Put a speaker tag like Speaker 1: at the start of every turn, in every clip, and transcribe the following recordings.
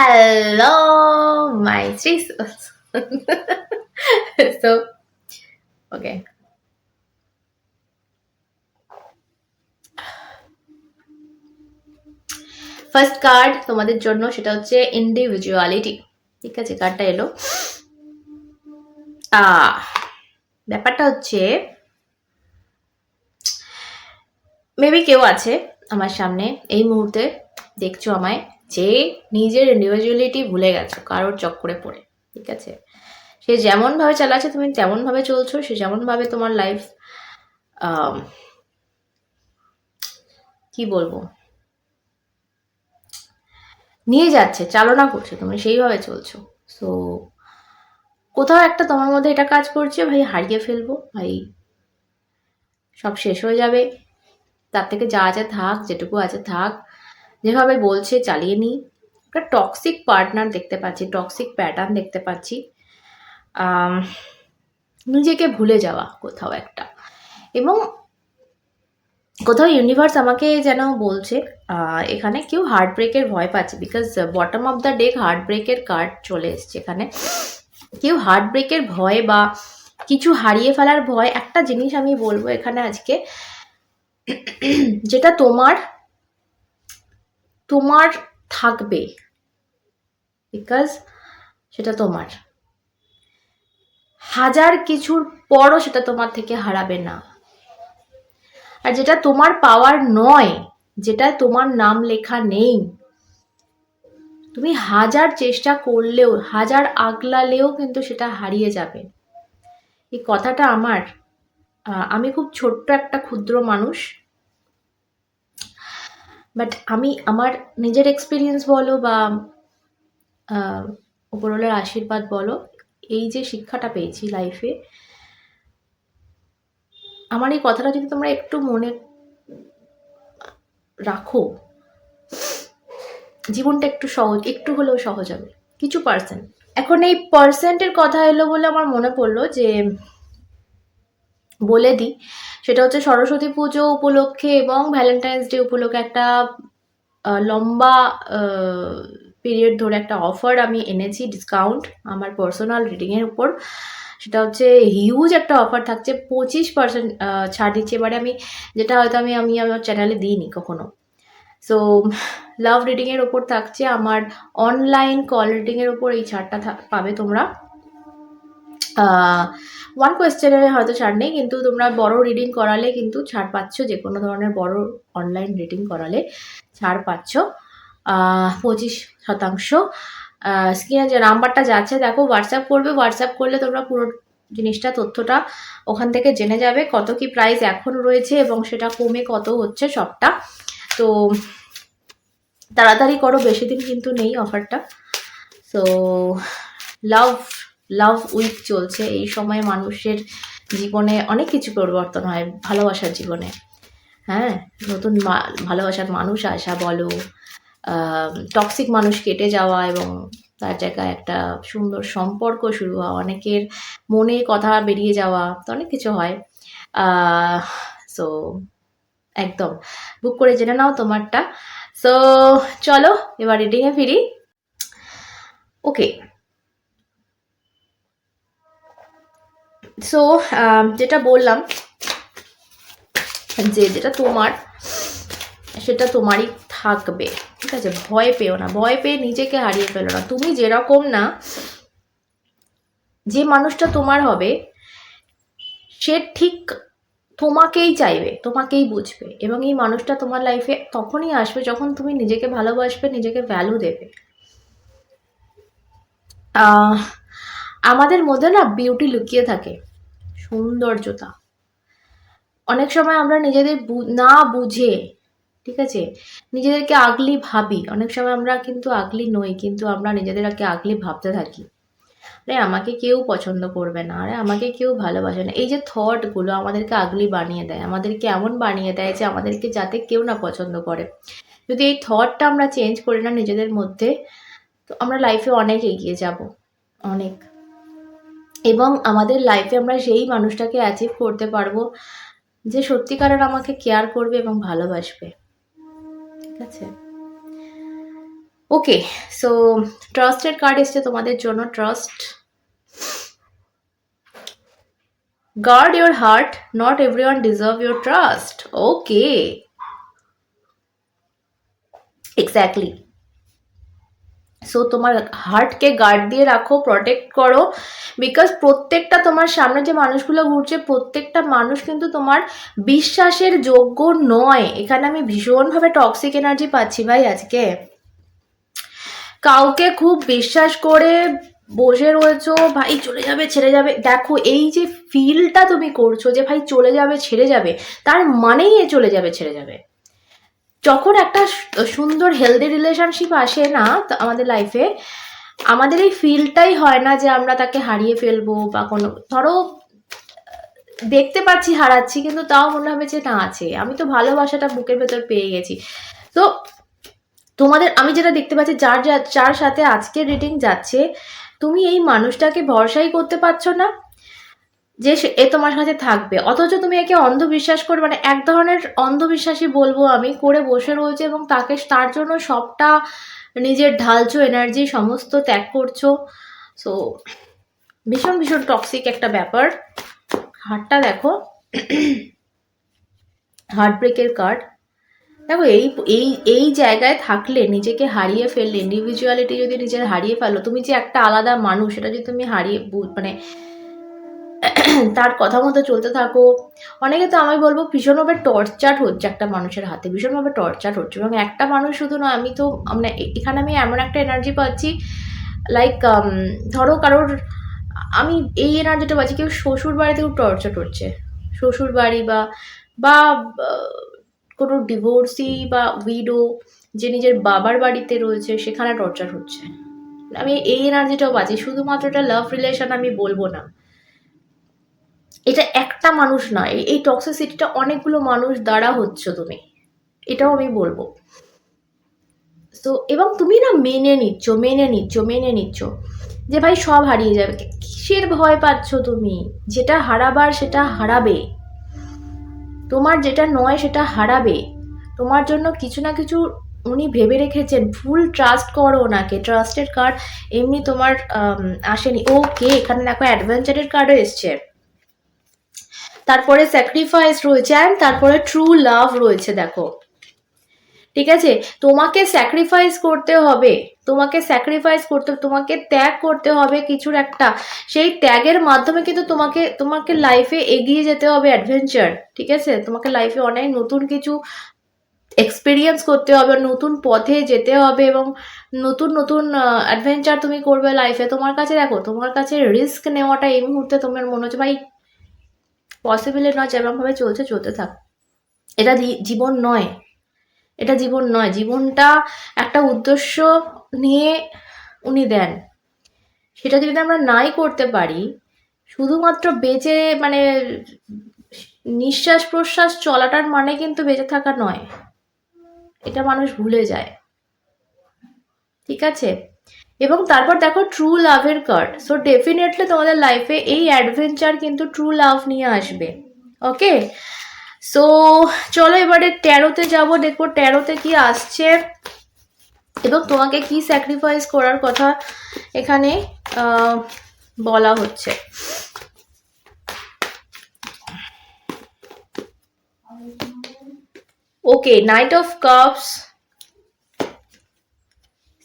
Speaker 1: Hello, my Jesus. So, okay. First card তোমাদের জন্য সেটা হচ্ছে ইন্ডিভিজুয়ালিটি। ঠিক আছে, কার্ডটা এলো। ব্যাপারটা হচ্ছে মেবি কেউ আছে আমার সামনে এই মুহূর্তে, দেখছো আমায়, যে নিজের ইন্ডিভিজুয়ালিটি ভুলে গেছো কারোর চক্করে পড়ে। ঠিক আছে, সে যেমনভাবে চালাচ্ছে তুমি তেমনভাবে চলছো, সে যেমনভাবে তোমার লাইফ কি বলবো নিয়ে যাচ্ছে, চালনা করছে, তুমি সেইভাবে চলছো। সো কোথাও একটা তোমার মধ্যে এটা কাজ করছে, ভাই হারিয়ে ফেলবো, ভাই সব শেষ হয়ে যাবে, তার থেকে যা আছে থাক, যেটুকু আছে থাক, যেভাবে বলছে চালিয়ে নিই। একটা টক্সিক পার্টনার দেখতে পাচ্ছি, টক্সিক প্যাটার্ন দেখতে পাচ্ছি, নিজেকে ভুলে যাওয়া কোথাও একটা। এবং কোথাও ইউনিভার্স আমাকে যেন বলছে এখানে কেউ হার্ট ব্রেকের ভয় পাচ্ছে, because bottom of the deck heart ব্রেকের কার্ড চলে এসছে এখানে। কেউ হার্ট ব্রেকের ভয় বা কিছু হারিয়ে ফেলার ভয়। একটা জিনিস আমি বলবো এখানে আজকে, যেটা তোমার তোমার থাকবে, বিকজ সেটা তোমার, হাজার কিছুর পরও সেটা তোমার থেকে হারাবে না। আর যেটা তোমার পাওয়ার নয়, যেটা তোমার নাম লেখা নেই, তুমি হাজার চেষ্টা করলেও, হাজার আগলালেও কিন্তু সেটা হারিয়ে যাবে। এই কথাটা আমার, আমি খুব ছোট্ট একটা ক্ষুদ্র মানুষ, বাট আমি আমার নিজের এক্সপিরিয়েন্স বলো বা উপরওয়ালার আশীর্বাদ বলো, এই যে শিক্ষাটা পেয়েছি লাইফে, আমার এই কথাটা যদি তোমরা একটু মনে রাখো, জীবনটা একটু সহজ, একটু হলেও সহজ হবে কিছু পার্সেন্ট। এখন এই পার্সেন্টের কথা এলো বলে আমার মনে পড়লো যে বলে দিই, সেটা হচ্ছে সরস্বতী পুজো উপলক্ষে এবং ভ্যালেন্টাইন্স ডে উপলক্ষে একটা লম্বা পিরিয়ড ধরে একটা অফার আমি এনেছি, ডিসকাউন্ট আমার পার্সোনাল রিডিংয়ের উপর। সেটা হচ্ছে হিউজ একটা অফার থাকছে, 25% ছাড় দিচ্ছি এবারে আমি, যেটা হয়তো আমি আমি আমার চ্যানেলে দিইনি কখনো। সো লাভ রিডিংয়ের ওপর থাকছে, আমার অনলাইন কল রিডিংয়ের ওপর এই ছাড়টা পাবে তোমরা। ওয়ান কোয়েশ্চেনের হয়তো ছাড় নেই, কিন্তু তোমরা বড় রিডিং করালে কিন্তু ছাড় পাচ্ছ, যে কোনো ধরনের বড় অনলাইন রিডিং করালে ছাড় পাচ্ছ 25%। স্ক্রিনে যে নাম্বারটা যাচ্ছে দেখো, হোয়াটসঅ্যাপ করবে, হোয়াটসঅ্যাপ করলে তোমরা পুরো জিনিসটা, তথ্যটা ওখান থেকে জেনে যাবে, কত কি প্রাইস এখন রয়েছে এবং সেটা কমে কত হচ্ছে সবটা। তো তাড়াতাড়ি করো, বেশি দিন কিন্তু নেই অফারটা। সো লাভ লাভ উইক চলছে, এই সময় মানুষের জীবনে অনেক কিছু পরিবর্তন হয়, ভালোবাসার জীবনে। হ্যাঁ, নতুন ভালোবাসার মানুষ আসা বলো, টক্সিক মানুষ কেটে যাওয়া এবং তার জায়গায় একটা সুন্দর সম্পর্ক শুরু হওয়া, অনেকের মনে কথা বেরিয়ে যাওয়া, তো অনেক কিছু হয়। সো একদম বুক করে জেনে নাও তোমারটা। সো চলো এবার রিডিংয়ে ফিরি। ওকে, সো যেটা বললাম যে যেটা তোমার সেটা তোমারই থাকবে। ঠিক আছে, ভয় পেও না, ভয় পেয়ে নিজেকে হারিয়ে ফেলো না। তুমি যেরকম না, যে মানুষটা তোমার হবে সে ঠিক তোমাকেই চাইবে, তোমাকেই বুঝবে, এবং এই মানুষটা তোমার লাইফে তখনই আসবে যখন তুমি নিজেকে ভালোবাসবে, নিজেকে ভ্যালু দেবে। আমাদের মধ্যে না বিউটি লুকিয়ে থাকে, সৌন্দর্যতা। অনেক সময় আমরা নিজেদের না বুঝে, ঠিক আছে, নিজেদেরকে আগলি ভাবি। অনেক সময় আমরা কিন্তু আগলি নই, কিন্তু আমরা নিজেদেরকে আগলি ভাবতে থাকি, আরে আমাকে কেউ পছন্দ করবে না, আরে আমাকে কেউ ভালোবাসে না। এই যে থটগুলো আমাদেরকে আগলি বানিয়ে দেয়, আমাদেরকে এমন বানিয়ে দেয় যে আমাদেরকে যাতে কেউ না পছন্দ করে। যদি এই থটটা আমরা চেঞ্জ করি না নিজেদের মধ্যে, তো আমরা লাইফে অনেক এগিয়ে যাব, অনেক। এবং আমাদের লাইফে আমরা সেই মানুষটাকে অ্যাচিভ করতে পারবো যে সত্যিকারের আমাকে কেয়ার করবে এবং ভালোবাসবে। ঠিক আছে, ওকে, সো ট্রাস্টের কার্ড এসছে তোমাদের জন্য। Trust, guard your heart, not everyone deserve your trust. Okay, exactly. So তোমার হার্টকে গার্ড দিয়ে রাখো, প্রটেক্ট করো, বিকজ প্রত্যেকটা তোমার সামনে যে মানুষগুলো ঘুরছে প্রত্যেকটা মানুষ কিন্তু তোমার বিশ্বাসের যোগ্য নয়। এখানে আমি ভীষণভাবে টক্সিক এনার্জি পাচ্ছি ভাই আজকে। কাউকে খুব বিশ্বাস করে বসে রয়েছো, ভাই চলে যাবে ছেড়ে যাবে। দেখো এই যে ফিলটা তুমি করছো যে ভাই চলে যাবে ছেড়ে যাবে, তার মানেই এ চলে যাবে ছেড়ে যাবে। যখন একটা সুন্দর হেলদি রিলেশনশিপ আসে না আমাদের লাইফে, আমাদের এই ফিলটাই হয় না যে আমরা তাকে হারিয়ে ফেলবো বা কোনো, ধরো দেখতে পাচ্ছি হারাচ্ছি কিন্তু তাও মনে হবে যে না আছে, আমি তো ভালোবাসাটা বুকের ভেতর পেয়ে গেছি। তো তোমাদের আমি যেটা দেখতে পাচ্ছি, যার সাথে আজকের রিডিং যাচ্ছে, তুমি এই মানুষটাকে ভরসাই করতে পারছো না যে এ তোমার সাথে থাকবে, অথচ তুমি একে অন্ধবিশ্বাস করে, মানে এক ধরনের অন্ধবিশ্বাসী বলবো আমি, করে বসে রয়েছে এবং তাকে তার জন্য সবটা নিজের ঢালছো, এনার্জি সমস্ত ত্যাগ করছো। সো ভীষণ ভীষণ টক্সিক একটা ব্যাপার। হার্টটা দেখো, হার্ট ব্রেকের কার্ড। দেখো এই এই এই জায়গায় থাকলে, নিজেকে হারিয়ে ফেললে, ইন্ডিভিজুয়ালিটি যদি নিজের হারিয়ে ফেলো, তুমি যে একটা আলাদা মানুষ সেটা যদি তুমি হারিয়ে মানে তার কথা মতো চলতে থাকো। অনেকে তো আমি বলবো ভীষণভাবে টর্চার হচ্ছে একটা মানুষের হাতে, ভীষণভাবে টর্চার হচ্ছে। এবং একটা মানুষ শুধু নয়, আমি তো মানে এখানে আমি এমন একটা এনার্জি পাচ্ছি, লাইক ধরো কারোর, আমি এই এনার্জিটা পাচ্ছি কেউ শ্বশুর বাড়িতেও টর্চার হচ্ছে, শ্বশুর বাড়ি বা বা কোনো ডিভোর্সি বা উইডো যে নিজের বাবার বাড়িতে রয়েছে সেখানে টর্চার হচ্ছে। আমি এই এনার্জিটাও পাচ্ছি। শুধুমাত্র এটা লাভ রিলেশন আমি বলবো না, এটা একটা মানুষ নয়, এই টক্সিসিটিটা অনেকগুলো মানুষ দ্বারা হচ্ছে তুমি, এটাও আমি বলবো। তো এবং তুমি না মেনে নিচ্ছ যে ভাই সব হারিয়ে যাবে। কিসের ভয় পাচ্ছ তুমি? যেটা হারাবার সেটা হারাবে, তোমার যেটা নয় সেটা হারাবে। তোমার জন্য কিছু না কিছু উনি ভেবে রেখেছেন, ফুল ট্রাস্ট করো ওনাকে। ট্রাস্টের কার্ড এমনি তোমার আসেনি। ওকে, এখানে দেখো অ্যাডভেঞ্চারের কার্ডও এসছে, তারপরে স্যাক্রিফাইস রয়েছে, অ্যান্ড তারপরে ট্রু লাভ রয়েছে। দেখো ঠিক আছে, তোমাকে স্যাক্রিফাইস করতে হবে, তোমাকে ত্যাগ করতে হবে কিছুর একটা। সেই ত্যাগের মাধ্যমে কিন্তু তোমাকে লাইফে এগিয়ে যেতে হবে, অ্যাডভেঞ্চার। ঠিক আছে, তোমাকে লাইফে অনেক নতুন কিছু এক্সপিরিয়েন্স করতে হবে, নতুন পথে যেতে হবে এবং নতুন নতুন অ্যাডভেঞ্চার তুমি করবে লাইফে। তোমার কাছে দেখো, তোমার কাছে রিস্ক নেওয়াটা এই মুহূর্তে তোমার মনে হচ্ছে ভাই পসিবল নয়, যেমনভাবে চলতে থাক। এটা জীবন নয়, এটা জীবন নয়। জীবনটা একটা উদ্দেশ্য নিয়ে উনি দেন, সেটা যদি আমরা নাই করতে পারি, শুধুমাত্র বেঁচে মানে নিঃশ্বাস প্রশ্বাস চলাটার মানে কিন্তু বেঁচে থাকা নয়, এটা মানুষ ভুলে যায়। ঠিক আছে, এবং তারপর দেখো ট্রু লাভের কার্ড। সো ডেফিনেটলি তোমাদের লাইফে এই অ্যাডভেঞ্চার কিন্তু ট্রু লাভ নিয়ে আসবে। ওকে, সো চলো এবারে ট্যারোতে যাব, দেখবো ট্যারোতে কি আসছে এবং তোমাকে কি স্যাক্রিফাইস করার কথা এখানে বলা হচ্ছে। Okay, knight of cups,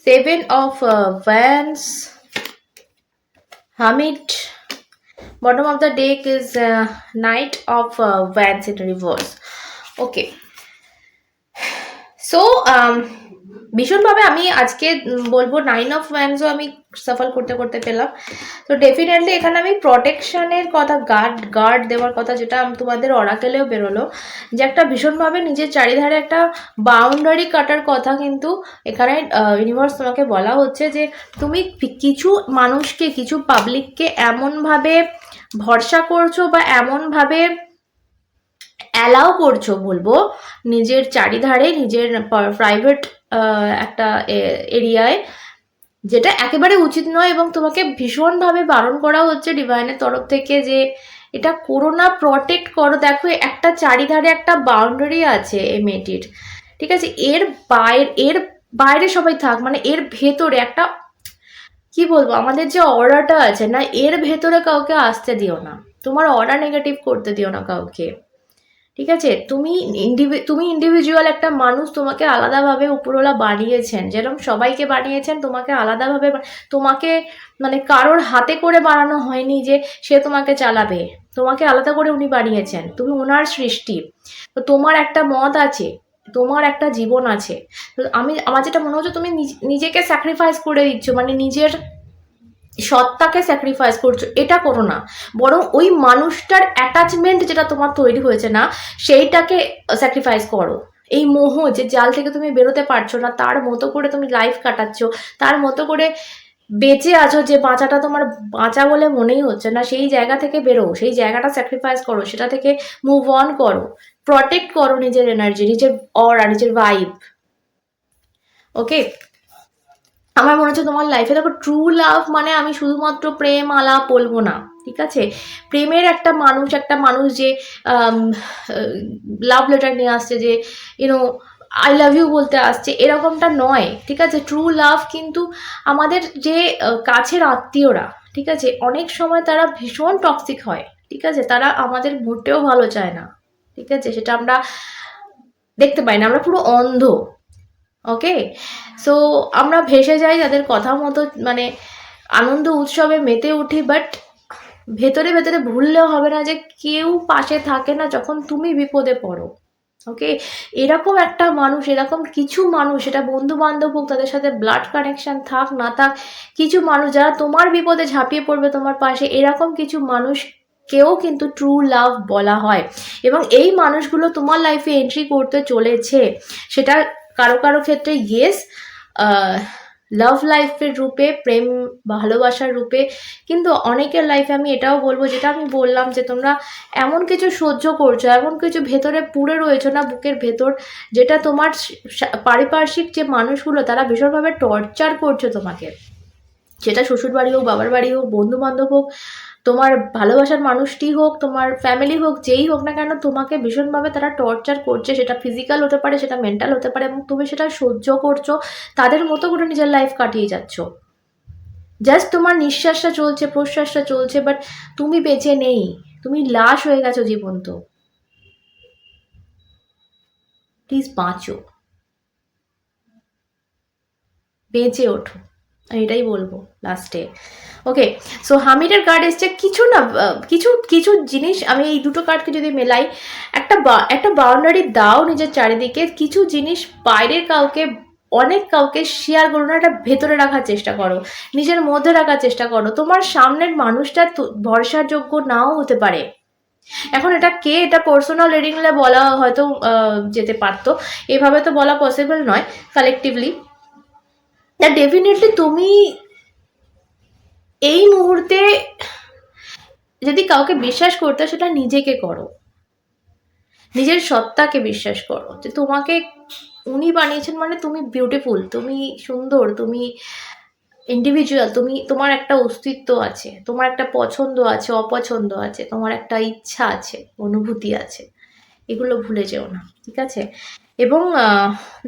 Speaker 1: seven of wands, hermit, bottom of the deck is knight of wands in reverse. Okay, so ভীষণভাবে আমি আজকে বলবো নাইন অফ ওয়ান্ডসও আমি সাফল করতে করতে পেলাম। তো ডেফিনেটলি এখানে আমি প্রোটেকশনের কথা, গার্ড দেওয়ার কথা, যেটা তোমাদের অরাকেলেও বেরোলো, যে একটা ভীষণভাবে নিজের চারিধারে একটা বাউন্ডারি কাটার কথা কিন্তু এখানে ইউনিভার্স তোমাকে বলা হচ্ছে যে তুমি কিছু মানুষকে, কিছু পাবলিককে এমনভাবে ভরসা করছো বা এমনভাবে অ্যালাউ করছো বলবো নিজের চারিধারে, নিজের প্রাইভেট একটা এরিয়ায়, যেটা একেবারে উচিত নয় এবং তোমাকে ভীষণভাবে বারণ করা হচ্ছে ডিভাইনের তরফ থেকে যে এটা করো না, প্রটেক্ট করো। দেখো একটা চারিধারে একটা বাউন্ডারি আছে এই মেয়েটির, ঠিক আছে, এর বাইরে সবাই থাক, মানে এর ভেতরে একটা কি বলবো, আমাদের যে অরাটা আছে না, এর ভেতরে কাউকে আসতে দিও না, তোমার অরা নেগেটিভ করতে দিও না কাউকে, ঠিক আছে? তুমি ইন্ডিভিজুয়াল একটা মানুষ, তোমাকে আলাদাভাবে উপরওয়ালা বানিয়েছেন, যেরকম সবাইকে বানিয়েছেন তোমাকে আলাদাভাবে তোমাকে মানে কারোর হাতে করে বানানো হয়নি যে সে তোমাকে চালাবে, তোমাকে আলাদা করে উনি বানিয়েছেন, তুমি ওনার সৃষ্টি। তো তোমার একটা মত আছে, তোমার একটা জীবন আছে। তো আমার যেটা মনে হচ্ছে তুমি নিজেকে স্যাক্রিফাইস করে দিচ্ছ, মানে নিজের সত্তাকে স্যাক্রিফাইস করছো, এটা করো না। বরং ওই মানুষটার অ্যাটাচমেন্ট যেটা তোমার তৈরি হয়েছে না, সেইটাকে স্যাক্রিফাইস করো। এই মোহ যে জাল থেকে তুমি বেরোতে পারছো না, তার মতো করে তুমি লাইফ কাটাচ্ছ, তার মতো করে বেঁচে আছো, যে বাঁচাটা তোমার বাঁচা বলে মনেই হচ্ছে না, সেই জায়গা থেকে বেরো, সেই জায়গাটা স্যাক্রিফাইস করো, সেটা থেকে মুভ অন করো, প্রটেক্ট করো নিজের এনার্জি, নিজের অরা, নিজের ভাইব। ওকে, আমার মনে হচ্ছে তোমার লাইফে দেখো ট্রু লাভ মানে আমি শুধুমাত্র প্রেম আলাপ বলবো না, ঠিক আছে? প্রেমের একটা মানুষ যে লাভ লেটার নিয়ে আসছে, যে ইউনো আই লাভ ইউ বলতে আসছে, এরকমটা নয়, ঠিক আছে? ট্রু লাভ কিন্তু আমাদের যে কাছের আত্মীয়রা, ঠিক আছে, অনেক সময় তারা ভীষণ টক্সিক হয়, ঠিক আছে, তারা আমাদের মোটেও ভালো চায় না, ঠিক আছে, সেটা আমরা দেখতে পাই না, আমরা পুরো অন্ধ। ওকে, সো আমরা ভেসে যাই তাদের কথা মতো, মানে আনন্দ উৎসবে মেতে উঠি, বাট ভেতরে ভেতরে ভুললেও হবে না যে কেউ পাশে থাকে না যখন তুমি বিপদে পড়ো। ওকে, এরকম একটা মানুষ, এরকম কিছু মানুষ, এটা বন্ধু বান্ধব হোক, তাদের সাথে ব্লাড কানেকশন থাক না থাক, কিছু মানুষ যারা তোমার বিপদে ঝাঁপিয়ে পড়বে তোমার পাশে, এরকম কিছু মানুষ কেউ কিন্তু ট্রু লাভ বলা হয়। এবং এই মানুষগুলো তোমার লাইফে এন্ট্রি করতে চলেছে, সেটা কারো কারো ক্ষেত্রে ইয়েস লাভ লাইফের রূপে, প্রেম ভালোবাসার রূপে, কিন্তু অনেকের লাইফে আমি এটাও বলবো, যেটা আমি বললাম, যে তোমরা এমন কিছু সহ্য করছো, এমন কিছু ভেতরে পুড়ে রয়েছো না বুকের ভেতর, যেটা তোমার পারিপার্শ্বিক যে মানুষগুলো তারা ভীষণভাবে টর্চার করছো তোমাকে, সেটা শ্বশুর বাড়ি হোক, বাবার বাড়ি হোক, বন্ধু বান্ধব হোক, তোমার ভালোবাসার মানুষটি হোক, তোমার ফ্যামিলি হোক, যেই হোক না কেন, তোমাকে ভীষণভাবে তারা টর্চার করছে, সেটা ফিজিক্যাল হতে পারে, সেটা মেন্টাল হতে পারে, এবং তুমি সেটা সহ্য করছো, তাদের মতো করে নিজের লাইফ কাটিয়ে যাচ্ছ। জাস্ট তোমার নিঃশ্বাসটা চলছে, প্রশ্বাসটা চলছে, বাট তুমি বেঁচে নেই, তুমি লাশ হয়ে গেছো জীবন্ত। প্লিজ বাঁচো, বেঁচে ওঠো, আমি এটাই বলবো লাস্টে। ওকে, সো হামিটের কার্ড এসছে কিছু না, কিছু কিছু জিনিস, আমি এই দুটো কার্ডকে যদি মেলাই, একটা বাউন্ডারি দাও নিজের চারিদিকে, কিছু জিনিস বাইরের কাউকে শেয়ার করো না, এটা ভেতরে রাখার চেষ্টা করো, নিজের মধ্যে রাখার চেষ্টা করো। তোমার সামনের মানুষটা ভরসার যোগ্য নাও হতে পারে। এখন এটা পার্সোনাল রিডিংলে বলা হয়তো যেতে পারতো, এভাবে তো বলা পসিবল নয় কালেকটিভলি। ডেফিনেটলি তুমি এই মুহূর্তে যদি কাউকে বিশ্বাস করতে, সেটা নিজেকে করো, নিজের সত্তাকে বিশ্বাস করো, যে তোমাকে উনি বানিয়েছেন, মানে তুমি বিউটিফুল, তুমি সুন্দর, তুমি ইন্ডিভিজুয়াল, তোমার একটা অস্তিত্ব আছে, তোমার একটা পছন্দ আছে, অপছন্দ আছে, তোমার একটা ইচ্ছা আছে, অনুভূতি আছে, এগুলো ভুলে যেও না, ঠিক আছে? এবং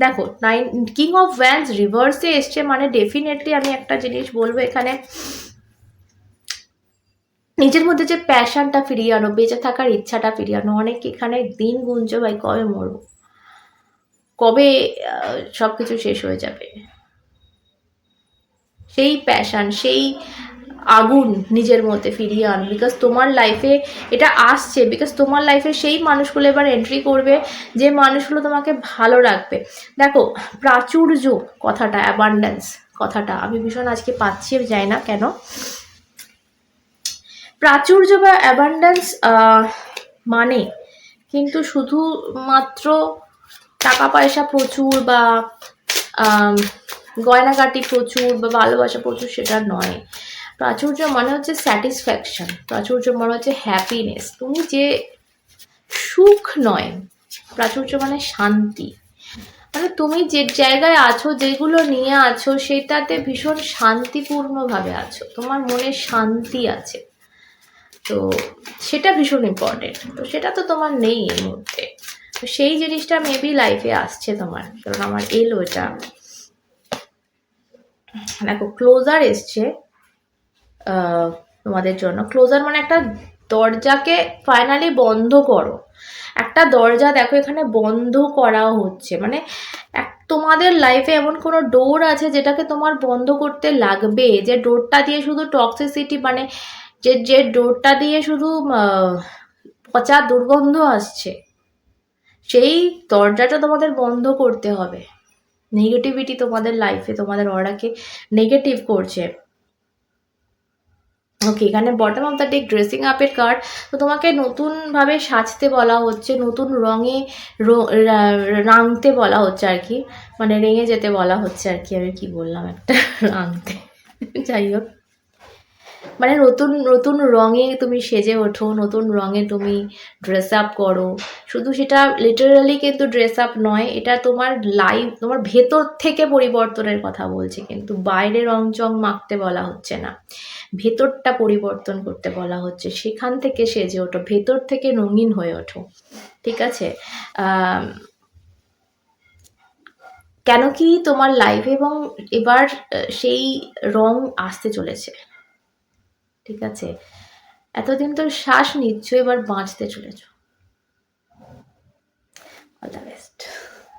Speaker 1: দেখো কিং অফ ওয়ান্ডস রিভার্সে এসছে, মানে ডেফিনেটলি আমি একটা জিনিস বলবো এখানে, নিজের মধ্যে যে প্যাশনটা ফিরিয়ে আনো, বেঁচে থাকার ইচ্ছাটা ফিরিয়ে আনো। অনেক এখানে দিন গুনছে ভাই, কবে মরবো, কবে সব কিছু শেষ হয়ে যাবে, সেই প্যাশন, সেই আগুন নিজের মধ্যে ফিরিয়ে আনো, বিকজ তোমার লাইফে এটা আসছে, বিকজ তোমার লাইফে সেই মানুষগুলো এবার এন্ট্রি করবে, যে মানুষগুলো তোমাকে ভালো রাখবে। দেখো, প্রাচুর্য কথাটা, অ্যাবান্ডেন্স কথাটা আমি ভীষণ আজকে পাচ্ছি, যাই না কেন, প্রাচুর্য বা অ্যাবান্ডেন্স মানে কিন্তু শুধুমাত্র টাকা পয়সা প্রচুর, বা গয়নাগাটি প্রচুর, বা ভালোবাসা প্রচুর, সেটা নয়। প্রাচুর্য মানে হচ্ছে স্যাটিসফ্যাকশন, প্রাচুর্য মানে হচ্ছে হ্যাপিনেস, তুমি যে সুখ নয়, প্রাচুর্য মানে শান্তি, মানে তুমি যে জায়গায় আছো, যেগুলো নিয়ে আছো, সেটাতে ভীষণ শান্তিপূর্ণভাবে আছো, তোমার মনে শান্তি আছে, তো সেটা ভীষণ ইম্পর্টেন্ট। তো সেটা তো তোমার নেই এই মুহূর্তে, তো সেই জিনিসটা মেবি লাইফে আসছে তোমার, কারণ আমার এলো এটা। দেখো ক্লোজার এসছে তোমাদের জন্য। ক্লোজার মানে একটা দরজাকে ফাইনালি বন্ধ করো। একটা দরজা দেখো এখানে বন্ধ করা হচ্ছে, মানে তোমাদের লাইফে এমন কোনো ডোর আছে যেটাকে তোমার বন্ধ করতে লাগবে, যে ডোরটা দিয়ে শুধু টক্সিসিটি, মানে যে ডোরটা দিয়ে শুধু পচা দুর্গন্ধ আসছে, সেই দরজাটা তোমাদের বন্ধ করতে হবে। নেগেটিভিটি তোমাদের লাইফে তোমাদের অরাকে নেগেটিভ করছে। ওকে, এখানে bottom of the deck dressing আপের কার্ড। তো তোমাকে নতুনভাবে সাজতে বলা হচ্ছে, নতুন রঙে রাঙতে বলা হচ্ছে আর কি, মানে রেঙে যেতে বলা হচ্ছে আর কি। আমি কি বললাম একটা রাঙতে, যাই হোক, মানে নতুন নতুন রঙে তুমি সেজে ওঠো, নতুন রঙে তুমি ড্রেস আপ করো। শুধু সেটা লিটারালি কিন্তু ড্রেস আপ নয়, এটা তোমার লাইফ, তোমার ভেতর থেকে পরিবর্তনের কথা বলছে, কিন্তু বাইরে রং চং মাখতে বলা হচ্ছে না, ভেতরটা পরিবর্তন করতে বলা হচ্ছে। সেখান থেকে সেজে ওঠো, ভেতর থেকে রঙিন হয়ে ওঠো, ঠিক আছে? কেন কি তোমার লাইফে এবং এবার সেই রং আসতে চলেছে, ঠিক আছে? এতদিন তো শ্বাস নিচ্ছ, এবার বাঁচতে চলেছ। All the best.